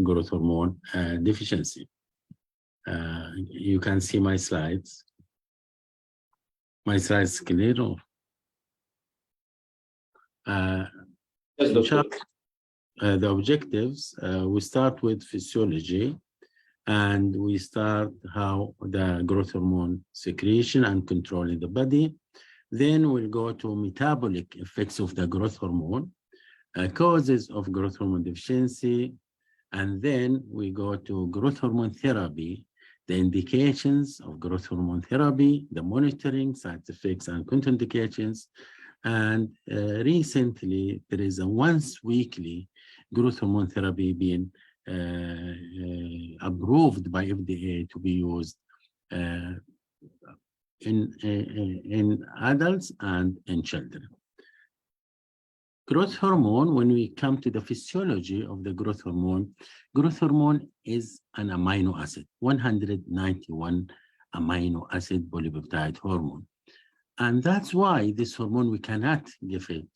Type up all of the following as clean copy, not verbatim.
growth hormone deficiency. You can see my slides. My slides clear. Yes, Doctor. The objectives, we start with physiology, and we start how the growth hormone secretion and control in the body. Then we'll go to metabolic effects of the growth hormone, causes of growth hormone deficiency, and then we go to growth hormone therapy, the indications of growth hormone therapy, the monitoring, side effects, and contraindications. And recently, there is a once weekly growth hormone therapy being approved by FDA to be used in adults and in children. Growth hormone, when we come to the physiology of the growth hormone is an amino acid, 191 amino acid polypeptide hormone. And that's why this hormone, we cannot give it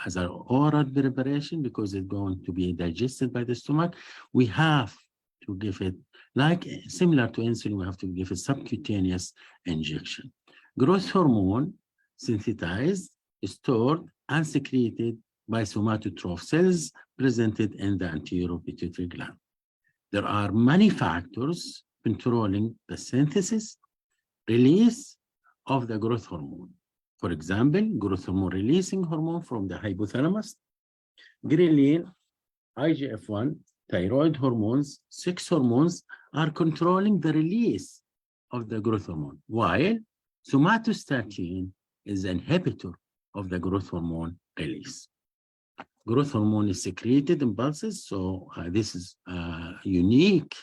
as an oral preparation because it's going to be digested by the stomach. We have to give it, like similar to insulin, we have to give a subcutaneous injection. Growth hormone synthesized, stored, and secreted by somatotroph cells presented in the anterior pituitary gland. There are many factors controlling the synthesis, release of the growth hormone. For example, growth hormone releasing hormone from the hypothalamus, ghrelin, IGF-1, thyroid hormones, 6 hormones are controlling the release of the growth hormone, while somatostatin is an inhibitor of the growth hormone release. Growth hormone is secreted in pulses, so this is a unique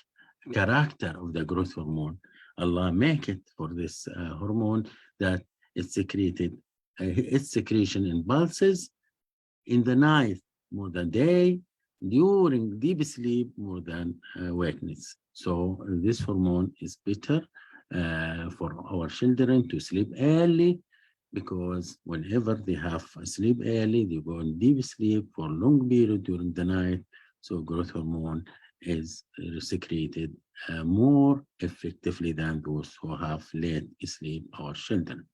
character of the growth hormone. Allah make it for this hormone that it's secreted, its secretion in pulses, in the night more than day, during deep sleep more than wakefulness. So this hormone is better for our children to sleep early, because whenever they have sleep early, they go in deep sleep for a long period during the night. So growth hormone is secreted more effectively than those who have late sleep, our children.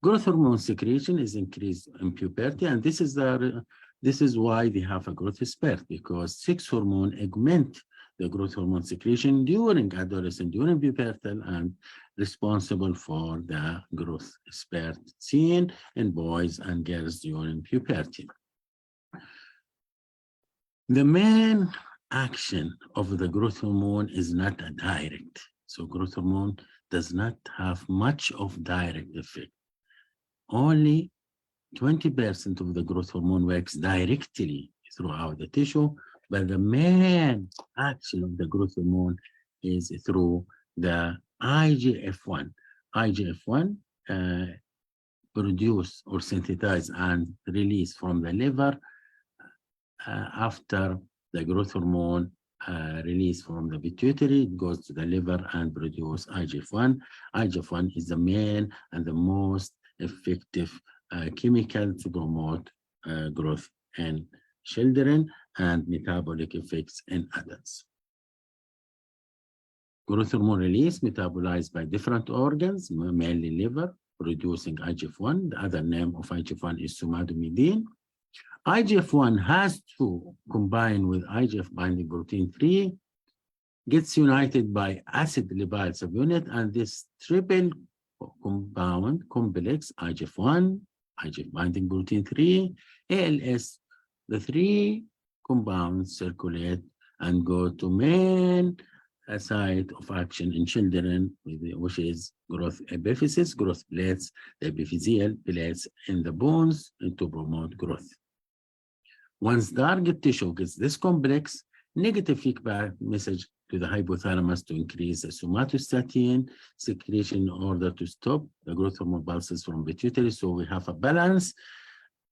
Growth hormone secretion is increased in puberty, and this is why they have a growth spurt, because 6 hormone augment the growth hormone secretion during adolescence, during pubertal, and responsible for the growth spurt seen in boys and girls during puberty. The main action of the growth hormone is not a direct. So growth hormone does not have much of direct effect. Only 20% of the growth hormone works directly throughout the tissue, but the main action of the growth hormone is through the IGF-1. IGF-1 produce or synthesize and release from the liver after the growth hormone release from the pituitary. It goes to the liver and produce IGF-1. IGF-1 is the main and the most effective chemical to promote growth in children and metabolic effects in adults. Growth hormone release metabolized by different organs, mainly liver, producing IGF-1. The other name of IGF-1 is somatomidine. IGF-1 has to combine with IGF binding protein 3, gets united by acid lipid subunit, and this triple compound complex IGF-1, IGF binding protein 3, ALS, the 3 compounds circulate and go to main site of action in children, which is growth epiphysis, growth plates, the epiphyseal plates in the bones, to promote growth. Once target tissue gets this complex, negative feedback message to the hypothalamus to increase the somatostatin secretion in order to stop the growth hormone pulses from pituitary. So we have a balance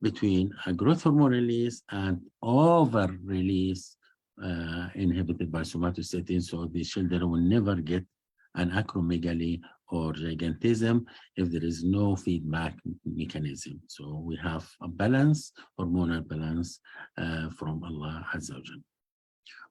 between a growth hormone release and over release inhibited by somatostatin. So the children will never get an acromegaly or gigantism if there is no feedback mechanism. So we have a balance, hormonal balance from Allah Azza wa Jal.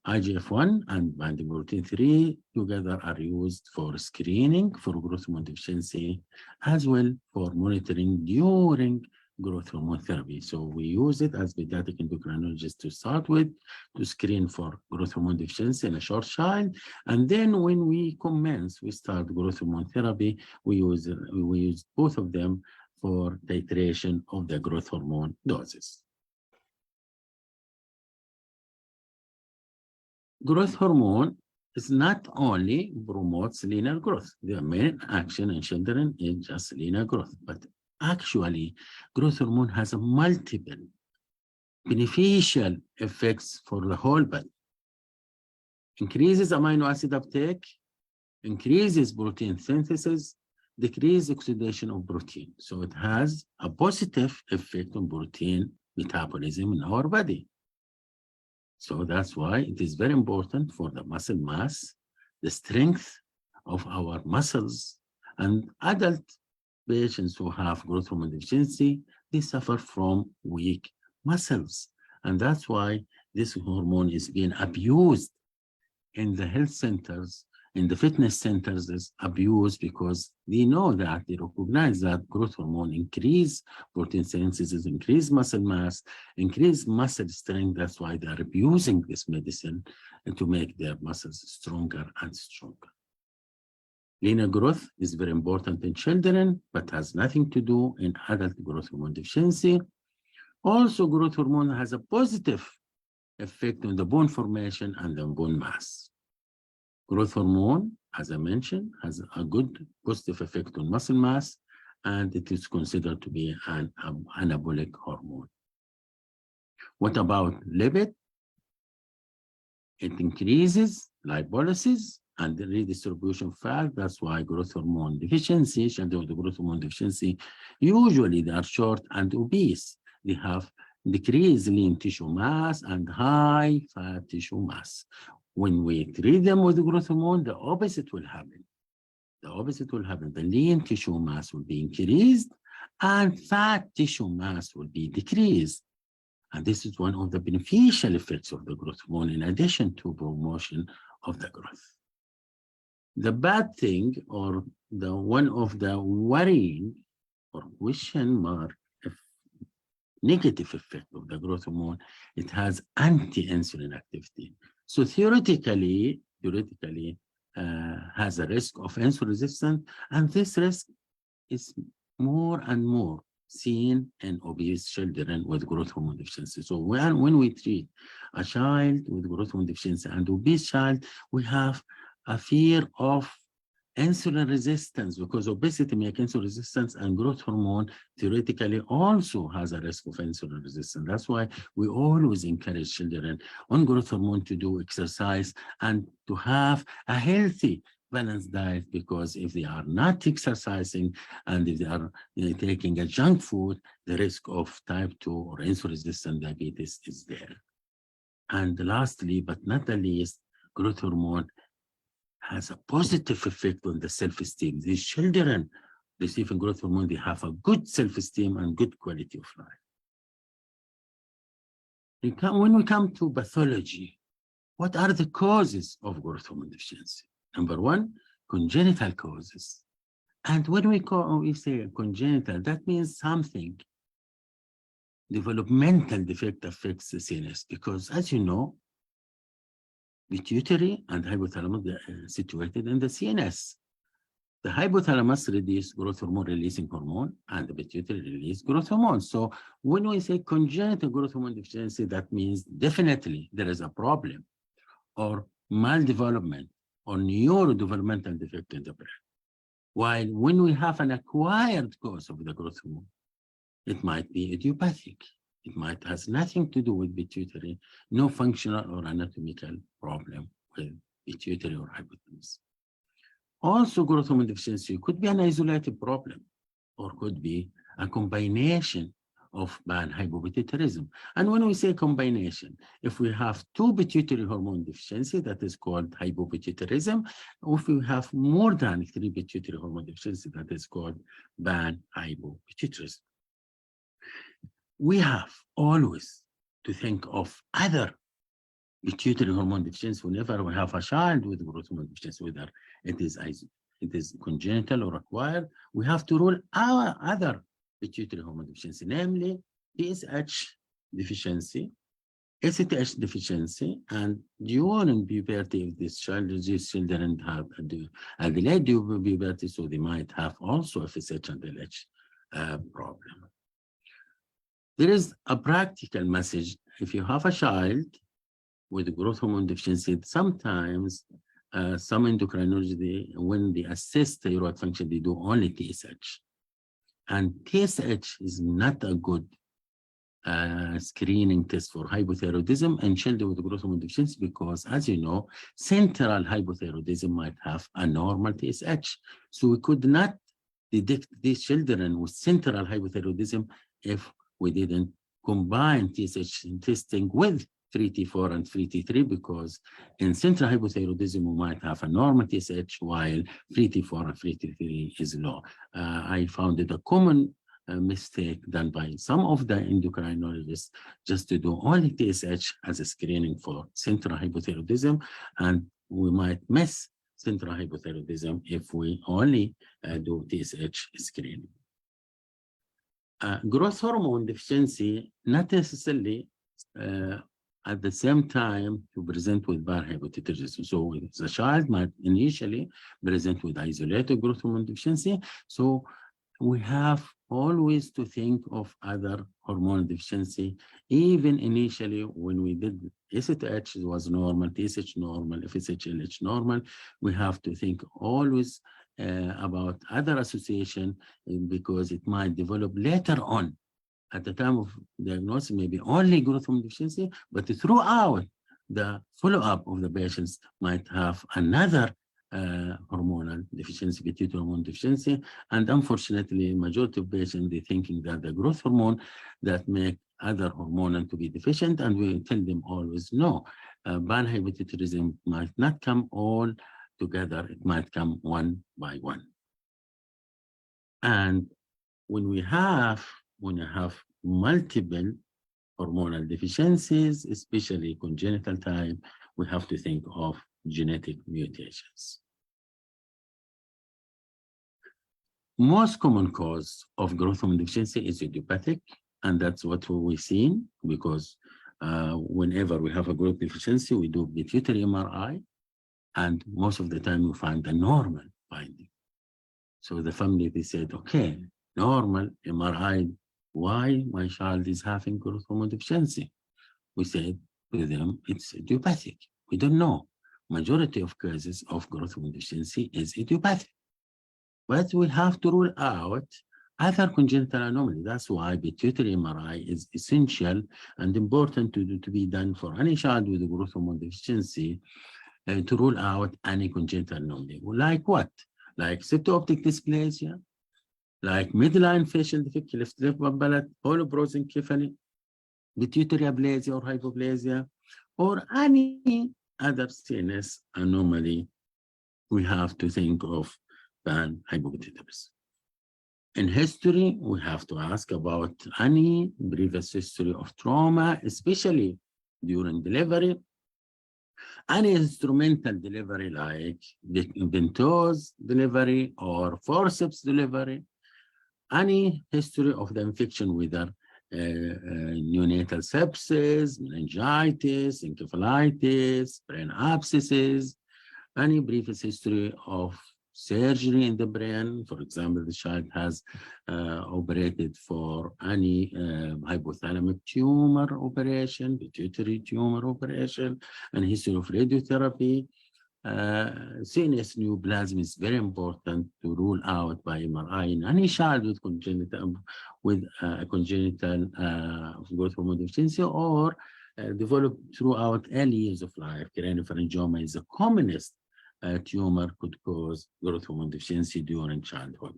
IGF-1 and binding protein 3 together are used for screening for growth hormone deficiency, as well for monitoring during growth hormone therapy. So we use it as pediatric endocrinologists to start with, to screen for growth hormone deficiency in a short child. And then when we start growth hormone therapy, we use both of them for titration of the growth hormone doses. Growth hormone is not only promotes linear growth. The main action in children is just linear growth, but actually growth hormone has a multiple beneficial effects for the whole body. Increases amino acid uptake, increases protein synthesis, decreases oxidation of protein. So it has a positive effect on protein metabolism in our body. So that's why it is very important for the muscle mass, the strength of our muscles, and adult patients who have growth hormone deficiency, they suffer from weak muscles. And that's why this hormone is being abused in the health centers, in the fitness centers, is abused because they know that, they recognize that growth hormone increase protein synthesis, increase muscle mass, increase muscle strength. That's why they are abusing this medicine to make their muscles stronger and stronger. Linear growth is very important in children, but has nothing to do in adult growth hormone deficiency. Also, growth hormone has a positive effect on the bone formation and the bone mass. Growth hormone, as I mentioned, has a good positive effect on muscle mass, and it is considered to be an anabolic hormone. What about lipid? It increases lipolysis and the redistribution of fat. That's why growth hormone deficiency, children with growth hormone deficiency, usually they are short and obese. They have decreased lean tissue mass and high fat tissue mass. When we treat them with growth hormone, the opposite will happen. The opposite will happen. The lean tissue mass will be increased and fat tissue mass will be decreased. And this is one of the beneficial effects of the growth hormone in addition to promotion of the growth. The bad thing, or the one of the worrying or question mark negative effect of the growth hormone, it has anti-insulin activity. So theoretically has a risk of insulin resistance, and this risk is more and more seen in obese children with growth hormone deficiency. So when we treat a child with growth hormone deficiency and obese child, we have a fear of insulin resistance, because obesity makes insulin resistance, and growth hormone theoretically also has a risk of insulin resistance. That's why we always encourage children on growth hormone to do exercise and to have a healthy, balanced diet, because if they are not exercising and if they are taking a junk food, the risk of type 2 or insulin resistant diabetes is there. And lastly, but not the least, growth hormone has a positive effect on the self-esteem. These children receiving growth hormone, they have a good self-esteem and good quality of life. When we come to pathology, what are the causes of growth hormone deficiency? Number one, congenital causes. And when we say congenital, that means something. Developmental defect affects the CNS, because as you know, pituitary and hypothalamus are situated in the CNS. The hypothalamus releases growth hormone releasing hormone, and the pituitary releases growth hormone. So when we say congenital growth hormone deficiency, that means definitely there is a problem or maldevelopment or neurodevelopmental defect in the brain. While when we have an acquired cause of the growth hormone, it might be idiopathic. It might has nothing to do with pituitary, no functional or anatomical problem with pituitary or hypothalamus. Also, growth hormone deficiency could be an isolated problem or could be a combination of hypopituitarism. And when we say combination, if we have two pituitary hormone deficiency, that is called hypopituitarism. If we have more than 3 pituitary hormone deficiency, that is called hypopituitarism. We have always to think of other pituitary hormone deficiency. Whenever we have a child with growth hormone deficiency, whether it is congenital or acquired, we have to rule our other pituitary hormone deficiency, namely TSH deficiency, ACTH deficiency, and during puberty of this child, these children have a delayed puberty, so they might have also a FSH and LH problem. There is a practical message. If you have a child with growth hormone deficiency, sometimes some endocrinology, when they assess thyroid function, they do only TSH. And TSH is not a good screening test for hypothyroidism in children with growth hormone deficiency because, as you know, central hypothyroidism might have a normal TSH. So we could not detect these children with central hypothyroidism if we didn't combine TSH testing with 3T4 and 3T3, because in central hypothyroidism, we might have a normal TSH while 3T4 and 3T3 is low. I found it a common mistake done by some of the endocrinologists just to do only TSH as a screening for central hypothyroidism, and we might miss central hypothyroidism if we only do TSH screening. Growth hormone deficiency, not necessarily at the same time to present with hypothyroidism. So the child might initially present with isolated growth hormone deficiency. So we have always to think of other hormone deficiency. Even initially when we did ACTH was normal, TSH normal, FSH, LH normal, we have to think always about other association because it might develop later on. At the time of diagnosis, maybe only growth hormone deficiency, but throughout the follow-up of the patients might have another hormonal deficiency, pituitary hormone deficiency. And unfortunately, majority of patients, they're thinking that the growth hormone that make other hormone to be deficient, and we tell them always, no, panhypothyroidism might not come all together, it might come one by one. And when you have multiple hormonal deficiencies, especially congenital type, we have to think of genetic mutations. Most common cause of growth hormone deficiency is idiopathic, and that's what we've seen because whenever we have a growth deficiency, we do pituitary MRI, and most of the time we find a normal finding. So the family, they said, okay, normal MRI, why my child is having growth hormone deficiency? We said to them, it's idiopathic. We don't know. Majority of cases of growth hormone deficiency is idiopathic. But we have to rule out other congenital anomalies. That's why pituitary MRI is essential and important to be done for any child with a growth hormone deficiency to rule out any congenital anomaly. Like what? Like septo-optic dysplasia, like midline facial defect, left palate, holoprosencephaly, pituitary aplasia or hypoplasia, or any other CNS anomaly. We have to think of panhypopituitarism. In history, we have to ask about any previous history of trauma, especially during delivery, any instrumental delivery like ventouse delivery or forceps delivery, any history of the infection, whether neonatal sepsis, meningitis, encephalitis, brain abscesses, any previous history of surgery in the brain. For example, the child has operated for any hypothalamic tumor operation, pituitary tumor operation, and history of radiotherapy. CNS neoplasm is very important to rule out by MRI in any child with congenital growth hormone deficiency or developed throughout early years of life. Craniopharyngioma is the commonest tumor could cause growth hormone deficiency during childhood.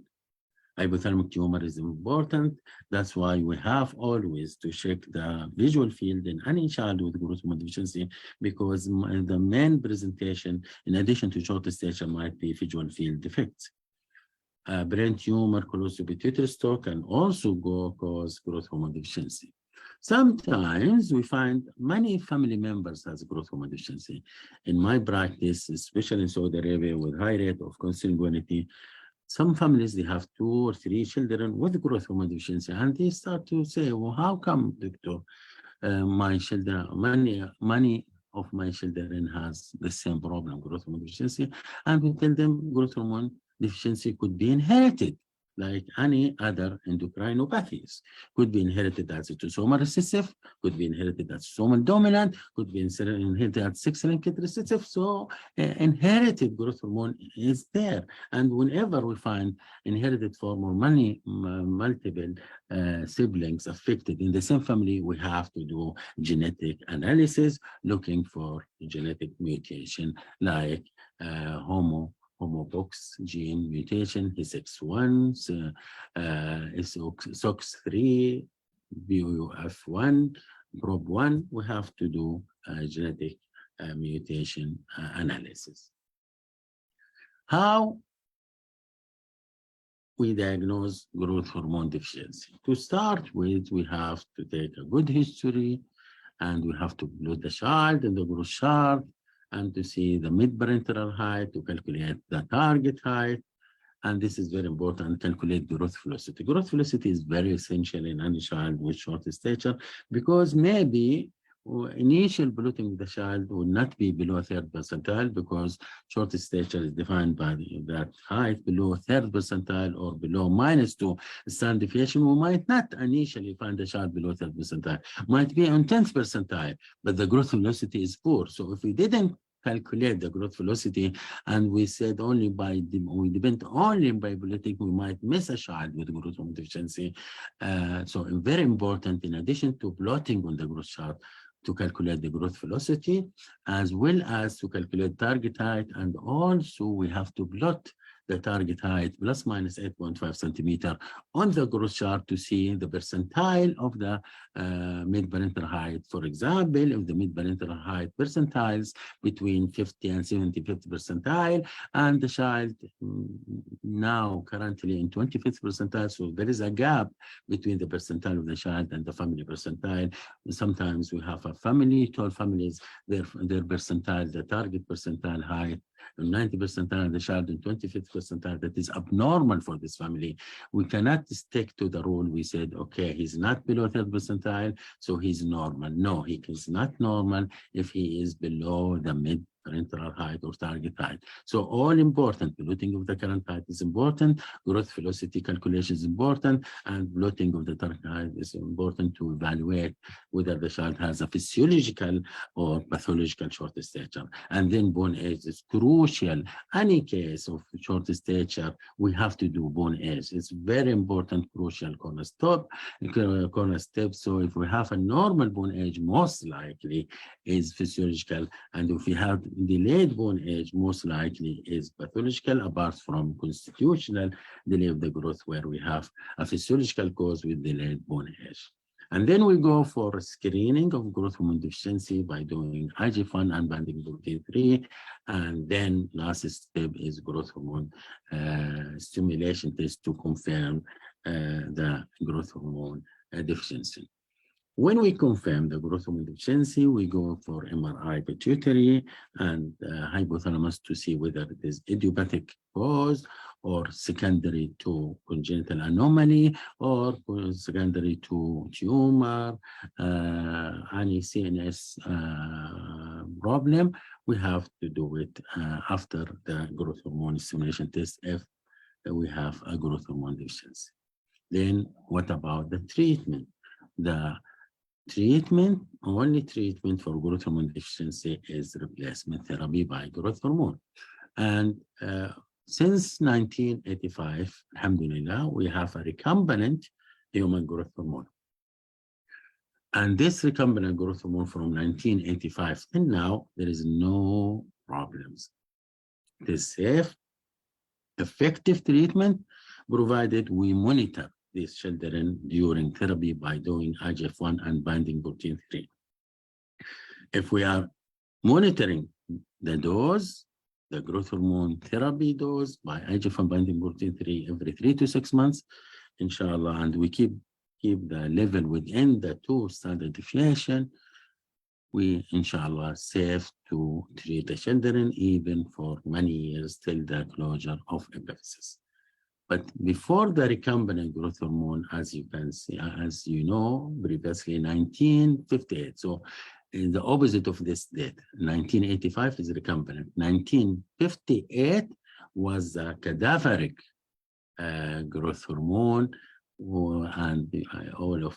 Hypothalamic tumor is important. That's why we have always to check the visual field in any child with growth hormone deficiency, because the main presentation, in addition to short stature, might be visual field defects. Brain tumor close to pituitary stalk can also cause growth hormone deficiency. Sometimes we find many family members has growth hormone deficiency. In my practice, especially in Saudi Arabia with high rate of consanguinity, some families, they have 2 or 3 children with growth hormone deficiency, and they start to say, well, how come, doctor, my children, many of my children has the same problem, growth hormone deficiency, and we tell them growth hormone deficiency could be inherited like any other endocrinopathies. Could be inherited as autosomal recessive, could be inherited as autosomal dominant, could be inherited as X-linked recessive. So inherited growth hormone is there. And whenever we find inherited form or multiple siblings affected in the same family, we have to do genetic analysis looking for genetic mutation like homobox gene mutation, HISX1, SOX3, BUF1, PROB1. We have to do genetic mutation analysis. How we diagnose growth hormone deficiency? To start with, we have to take a good history, and we have to plot the child in the growth chart, and to see the mid-parental height, to calculate the target height. And this is very important, calculate growth velocity. Growth velocity is very essential in any child with short stature, because maybe initial plotting of the child will not be below 3rd percentile, because short stature is defined by that height below 3rd percentile or below -2 standard deviation. We might not initially find the child below 3rd percentile, might be on 10th percentile, but the growth velocity is poor. So if we didn't calculate the growth velocity and we said only we depend only by plotting, we might miss a child with growth hormone deficiency. So very important, in addition to plotting on the growth chart, to calculate the growth velocity, as well as to calculate target height. And also we have to plot the target height plus minus 8.5 centimeter on the growth chart to see the percentile of the mid-parental height. For example, if the mid-parental height percentiles between 50 and 75th percentile, and the child now currently in 25th percentile, so there is a gap between the percentile of the child and the family percentile. Sometimes we have a family, 12 families, their percentile, the target percentile height, 90 percentile, the child in 25th percentile. That is abnormal for this family. We cannot stick to the rule. We said, okay, he's not below 3rd percentile, so he's normal. No, he is not normal if he is below the mid-parental height or target height. So all important, plotting of the current height is important, growth velocity calculation is important, and plotting of the target height is important to evaluate whether the child has a physiological or pathological short stature. And then bone age is crucial. Any case of short stature, we have to do bone age. It's very important, crucial cornerstone. So if we have a normal bone age, most likely is physiological. And if we have delayed bone age, most likely is pathological, apart from constitutional delay of the growth, where we have a physiological cause with delayed bone age. And then we go for screening of growth hormone deficiency by doing IGF-1 and binding protein 3. And then last step is growth hormone stimulation test to confirm the growth hormone deficiency. When we confirm the growth hormone deficiency, we go for MRI pituitary and hypothalamus to see whether it is idiopathic cause or secondary to congenital anomaly or secondary to tumor, any CNS problem. We have to do it after the growth hormone stimulation test if we have a growth hormone deficiency. Then what about the treatment? The only treatment for growth hormone deficiency is replacement therapy by growth hormone. And since 1985, alhamdulillah, we have a recombinant human growth hormone. And this recombinant growth hormone from 1985 till now, there is no problems. It is safe, effective treatment, provided we monitor these children during therapy by doing IGF-1 and binding protein 3. If we are monitoring the dose, the growth hormone therapy dose by IGF-1 binding protein 3 every 3 to 6 months, inshallah, and we keep keep the level within the 2 standard deviation, we, inshallah, safe to treat the children even for many years till the closure of epiphysis. But before the recombinant growth hormone, as you can see, as you know, previously 1958. So in the opposite of this date, 1985 is recombinant. 1958 was a cadaveric growth hormone, and all of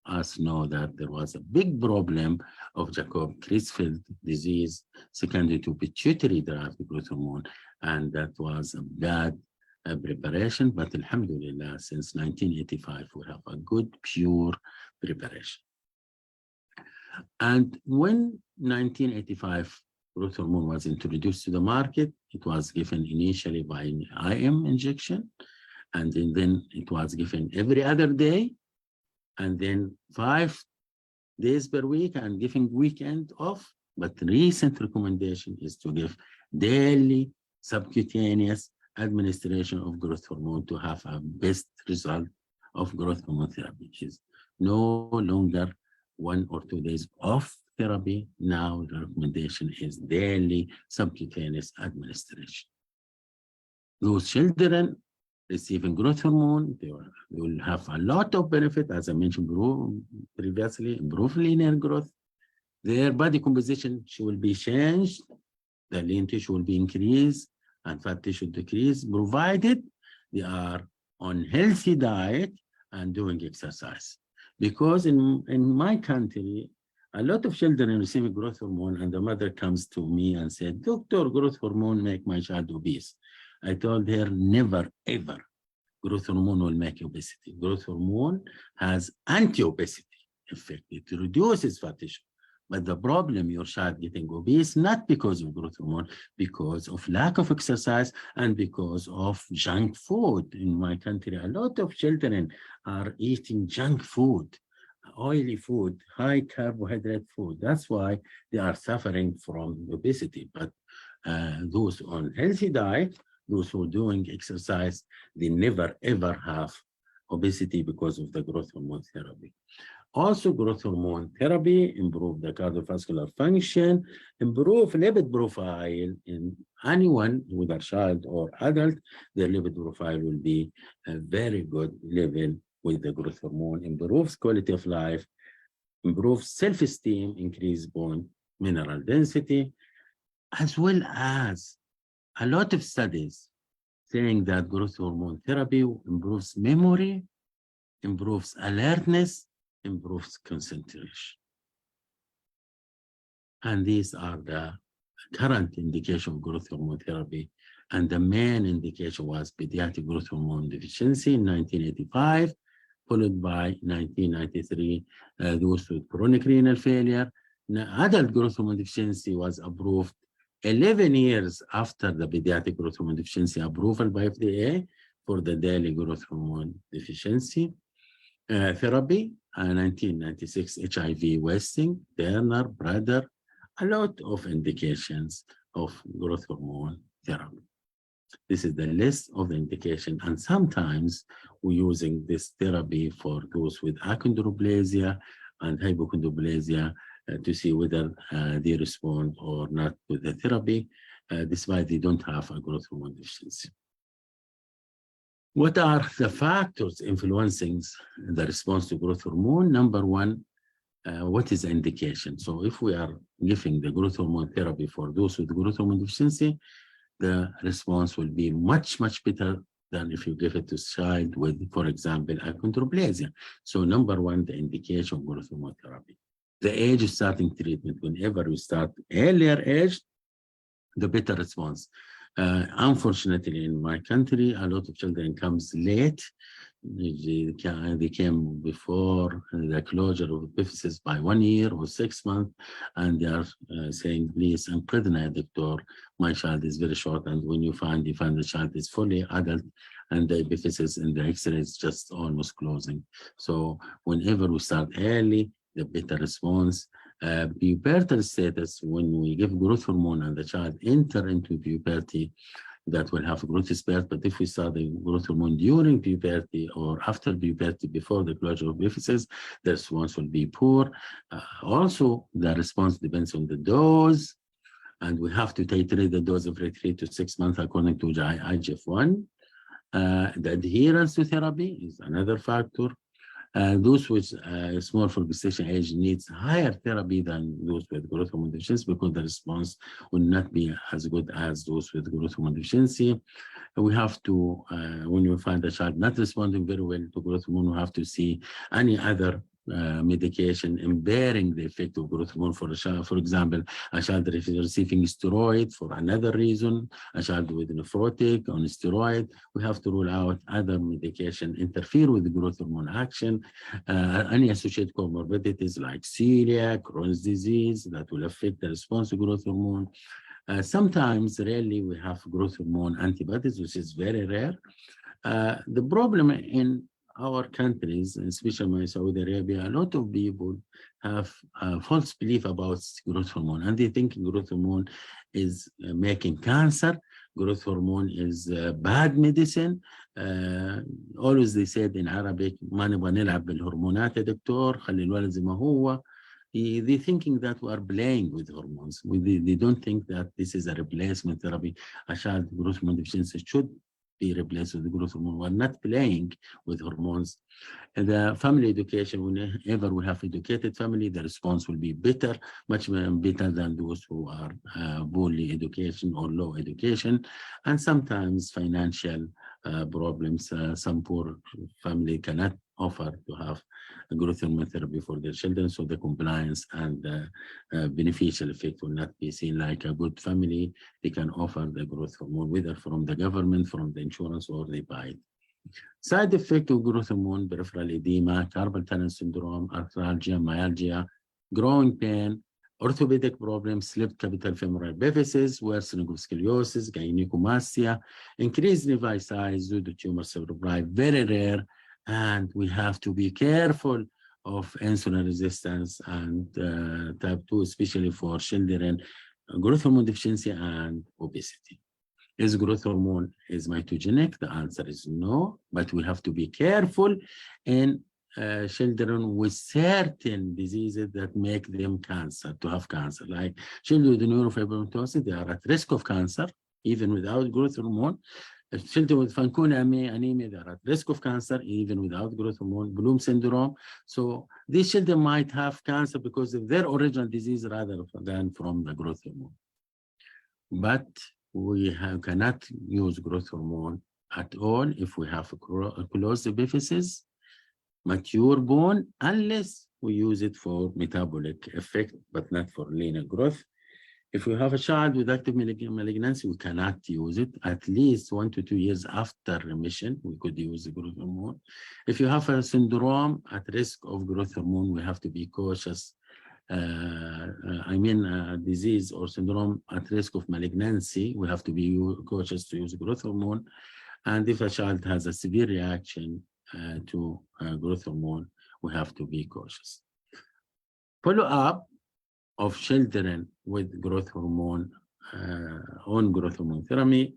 us know that there was a big problem of Jacob-Creutzfeldt disease secondary to pituitary-derived growth hormone, and that was a bad preparation. But alhamdulillah, since 1985, we have a good, pure preparation. And when 1985 growth hormone was introduced to the market, it was given initially by an IM injection, and then it was given every other day, and then 5 days per week and giving weekend off. But the recent recommendation is to give daily subcutaneous administration of growth hormone to have a best result of growth hormone therapy, which is no longer 1 or 2 days off therapy. Now the recommendation is daily subcutaneous administration. Those children receiving growth hormone, they will have a lot of benefit, as I mentioned previously, improve linear growth. Their body composition will be changed, the lean tissue will be increased, and fat tissue decrease, provided they are on healthy diet and doing exercise. Because in my country, a lot of children receiving growth hormone, and the mother comes to me and said, "Doctor, growth hormone make my child obese." I told her, never, ever. Growth hormone will make obesity. Growth hormone has anti-obesity effect. It reduces fat tissue. But the problem, your child getting obese, not because of growth hormone, because of lack of exercise and because of junk food. In my country, a lot of children are eating junk food, oily food, high carbohydrate food. That's why they are suffering from obesity. But those on healthy diet, those who are doing exercise, they never ever have obesity because of the growth hormone therapy. Also, growth hormone therapy improve the cardiovascular function, improve lipid profile in anyone, whether child or adult. The lipid profile will be a very good level with the growth hormone, improves quality of life, improves self-esteem, increase bone mineral density, as well as a lot of studies saying that growth hormone therapy improves memory, improves alertness, improves concentration. And these are the current indication of growth hormone therapy. And the main indication was pediatric growth hormone deficiency in 1985, followed by 1993, those with chronic renal failure. Now, adult growth hormone deficiency was approved 11 years after the pediatric growth hormone deficiency approval by FDA for the daily growth hormone deficiency therapy. 1996, HIV wasting, Turner, Brother, a lot of indications of growth hormone therapy. This is the list of the indication, and sometimes we're using this therapy for those with achondroplasia and hypochondroplasia to see whether they respond or not to the therapy, despite they don't have a growth hormone deficiency. What are the factors influencing the response to growth hormone? Number one, what is the indication? So if we are giving the growth hormone therapy for those with growth hormone deficiency, the response will be much, much better than if you give it to a child with, for example, achondroplasia. So number one, the indication of growth hormone therapy. The age of starting treatment, whenever we start earlier age, the better response. Unfortunately, in my country, a lot of children comes late. They came before the closure of epiphysis by 1 year or 6 months, and they are saying, "Please, I'm pregnant, doctor. My child is very short." And when you find the child is fully adult, and the epiphysis in the X-ray is just almost closing. So whenever we start early, the better response. Pubertal status, when we give growth hormone and the child enter into puberty, that will have growth spurt. But if we start the growth hormone during puberty or after puberty, before the closure of epiphysis, the response will be poor. Also, the response depends on the dose, and we have to titrate the dose every 3 to 6 months according to IGF-1. The adherence to therapy is another factor. Those with small for gestation age needs higher therapy than those with growth hormone deficiency, because the response will not be as good as those with growth hormone deficiency. We have to, when we find a child not responding very well to growth hormone, we have to see any other medication impairing the effect of growth hormone for a child. For example, a child that is receiving steroid for another reason, a child with nephrotic on steroid. We have to rule out other medication interfere with the growth hormone action. Any associated comorbidities like celiac, Crohn's disease that will affect the response to growth hormone. Sometimes, rarely, we have growth hormone antibodies, which is very rare. The problem in our countries, especially Saudi Arabia, a lot of people have a false belief about growth hormone, and they think growth hormone is making cancer. Growth hormone is bad medicine. Always they said in Arabic, ما نبغى نلعب بالهرمونات يا دكتور، خلي الولد زي ما هو. They thinking that we are playing with hormones. They don't think that this is a replacement therapy. A child with growth hormone deficiency should be replaced with the growth hormone. We're not playing with hormones. And the family education, whenever we have educated family, the response will be better, much better than those who are poorly education or low education. And sometimes financial problems. Some poor family cannot offer to have a growth hormone therapy for their children, so the compliance and beneficial effect will not be seen like a good family. They can offer the growth hormone, whether from the government, from the insurance, or they buy it. Side effect of growth hormone: peripheral edema, carpal tunnel syndrome, arthralgia, myalgia, growing pain, orthopedic problems, slipped capital femoral epiphysis, worsening of scoliosis, gynecomastia, increased nevi size due to tumor cerebri, very rare. And we have to be careful of insulin resistance and type 2, especially for children, growth hormone deficiency and obesity. Is growth hormone is mitogenic? The answer is no, but we have to be careful in children with certain diseases that make them cancer, to have cancer. Like children with neurofibromatosis, they are at risk of cancer, even without growth hormone. Children with Fanconi anemia, they are at risk of cancer, even without growth hormone. Bloom syndrome. So these children might have cancer because of their original disease rather than from the growth hormone. But we cannot use growth hormone at all if we have a closed epiphysis, mature bone, unless we use it for metabolic effect, but not for linear growth. If we have a child with active malignancy, we cannot use it. At least 1 to 2 years after remission, we could use the growth hormone. If you have a syndrome at risk of growth hormone, we have to be cautious. Disease or syndrome at risk of malignancy, we have to be cautious to use growth hormone. And if a child has a severe reaction to growth hormone, we have to be cautious. Follow-up of children with growth hormone, on growth hormone therapy,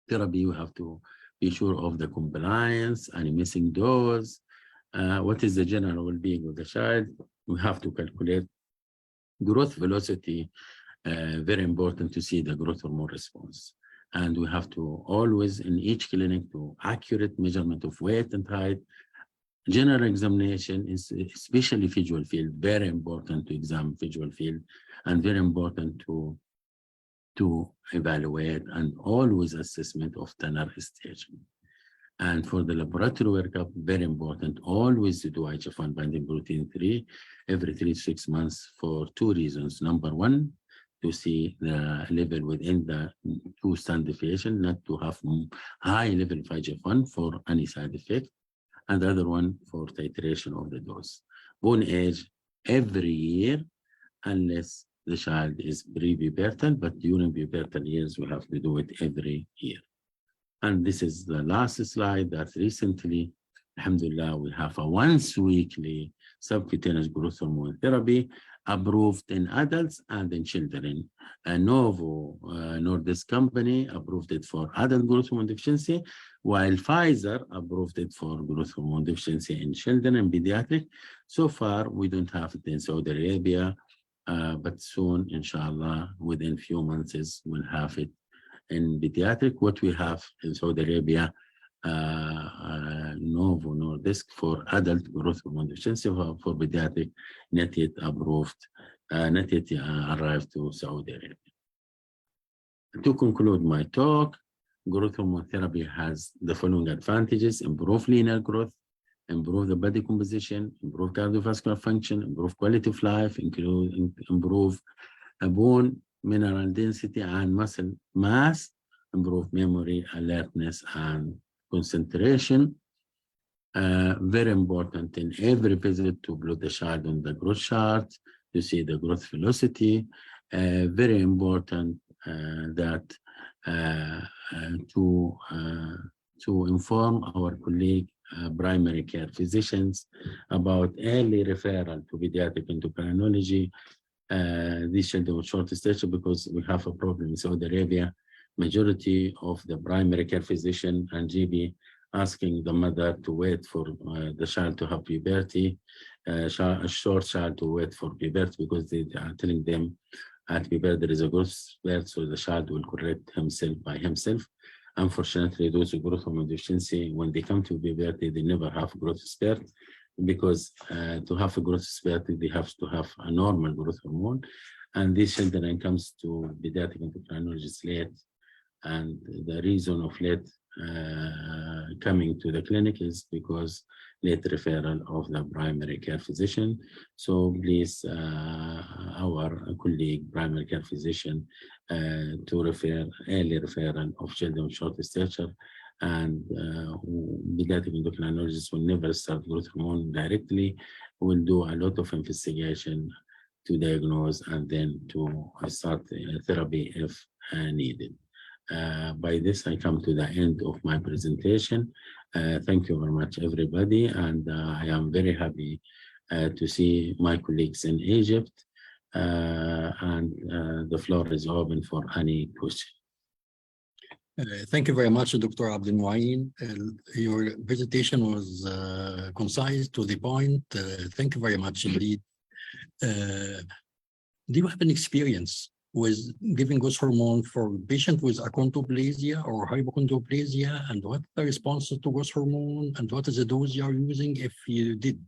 we have to be sure of the compliance, any missing dose, what is the general well-being of the child. We have to calculate growth velocity, very important to see the growth hormone response. And we have to always, in each clinic, do accurate measurement of weight and height. General examination, especially visual field, very important to examine visual field, and very important to evaluate, and always assessment of Tanner staging. And for the laboratory workup, very important, always to do IGF-1 binding protein 3 every 3 to 6 months for 2 reasons. Number one, to see the level within the 2 standard deviation, not to have high level of IGF-1 for any side effect. And the other one for titration of the dose. Bone age every year, unless the child is pre-pubertal, but during pubertal years, we have to do it every year. And this is the last slide that recently, alhamdulillah, we have a once weekly subcutaneous growth hormone therapy. approved in adults and in children. Novo Nordisk company approved it for adult growth hormone deficiency, while Pfizer approved it for growth hormone deficiency in children and pediatric. So far, we don't have it in Saudi Arabia, but soon, inshallah, within few months, we'll have it in pediatric. What we have in Saudi Arabia, Novo Nordisk for adult growth hormone deficiency, for pediatric, not yet approved, not yet arrived to Saudi Arabia. To conclude my talk, growth hormone therapy has the following advantages: improve linear growth, improve the body composition, improve cardiovascular function, improve quality of life, improve bone mineral density and muscle mass, improve memory, alertness, and concentration. Very important in every visit to plot the child on the growth chart to see the growth velocity. Very important that to inform our colleague primary care physicians about early referral to pediatric endocrinology. These children with short stature, because we have a problem in Saudi Arabia. Majority of the primary care physician and GP asking the mother to wait for the child to have puberty, a short child to wait for puberty, because they are telling them at puberty there is a growth spurt, so the child will correct himself by himself. Unfortunately, those with growth hormone deficiency, when they come to puberty, they never have growth spurt, because to have a growth spurt, they have to have a normal growth hormone. And these children comes to pediatric endocrinologists late. And the reason of late coming to the clinic is because late referral of the primary care physician. So please, our colleague primary care physician to refer early referral of children with short stature, and pediatric endocrinologists will never start growth hormone directly. We'll do a lot of investigation to diagnose and then to start therapy if needed. By this, I come to the end of my presentation. Thank you very much, everybody. And I am very happy to see my colleagues in Egypt. And the floor is open for any question. Thank you very much, Dr. Abdel Moein. Your presentation was concise, to the point. Thank you very much indeed. Do you have an experience with giving growth hormone for patients with achondroplasia or hypochondroplasia, and what the response to growth hormone, and what is the dose you are using if you did?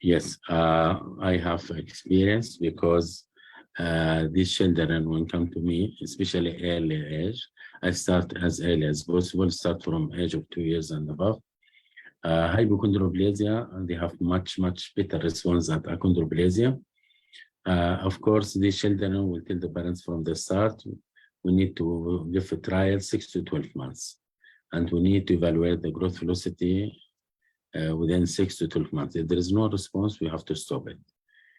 Yes, I have experience, because these children, when come to me, especially early age, I start as early as possible, start from age of 2 years and above. Hypochondroplasia, they have much better response than achondroplasia. Of course, these children will tell the parents from the start, we need to give a trial 6 to 12 months. And we need to evaluate the growth velocity within 6 to 12 months. If there is no response, we have to stop it.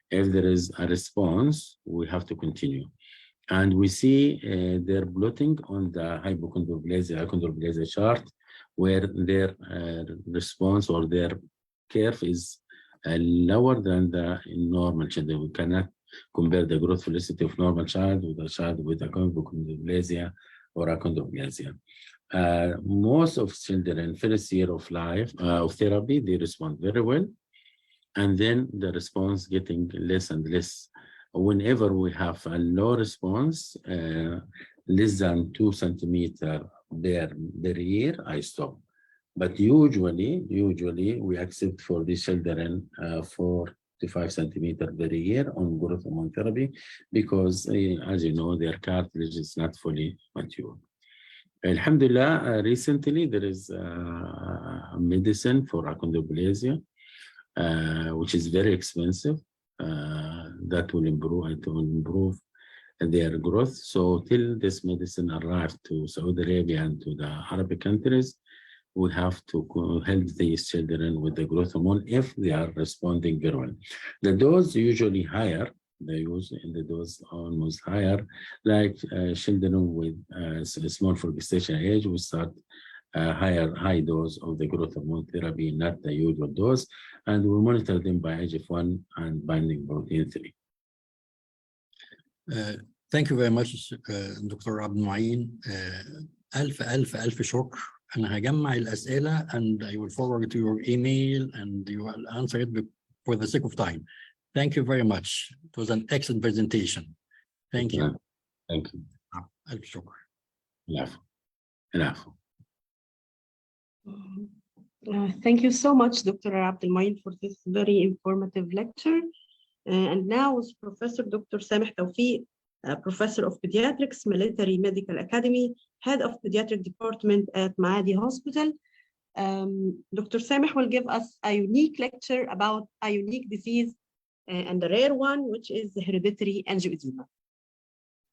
If there is a response, we have to continue. And we see their plotting on the achondroplasia chart, where their response or their curve is lower than the normal children. We cannot compare the growth velocity of normal child with a child with achondroplasia or achondroplasia. Most of children first year of life of therapy, they respond very well, and then the response getting less and less. Whenever we have a low response, less than 2 centimeters per year, I stop. But usually we accept for these children 4 to 5 centimeters per year on growth hormone therapy, because as you know, their cartilage is not fully mature. Alhamdulillah, recently there is a medicine for achondroplasia, which is very expensive, that will improve their growth. So till this medicine arrived to Saudi Arabia and to the Arabic countries, we have to help these children with the growth hormone if they are responding very well. The dose usually higher, they use in the dose almost higher, like children with small for gestation age, we start high dose of the growth hormone therapy, not the usual dose, and we monitor them by IGF-1 and binding protein 3. Thank you very much, Dr. عبد المعين. ألف شكر. أنا هجمع الأسئلة and I will forward to your email and you will answer it for the sake of time. Thank you very much. It was an excellent presentation. Thank you. Thank you. ألف شكر. العفو. Thank you so much, Dr. Abdel Moein, for this very informative lecture. And now is Professor Dr. Sameh Tawfiq, Professor of Pediatrics, Military Medical Academy, Head of Pediatric Department at Maadi Hospital. Dr. Sameh will give us a unique lecture about a unique disease and a rare one, which is hereditary angioedema.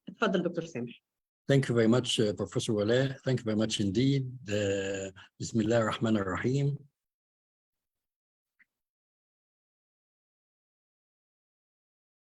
اتفضل Dr. Sameh. Thank you very much, Professor Wala. Thank you very much indeed. Bismillah ar-Rahman ar-Rahim.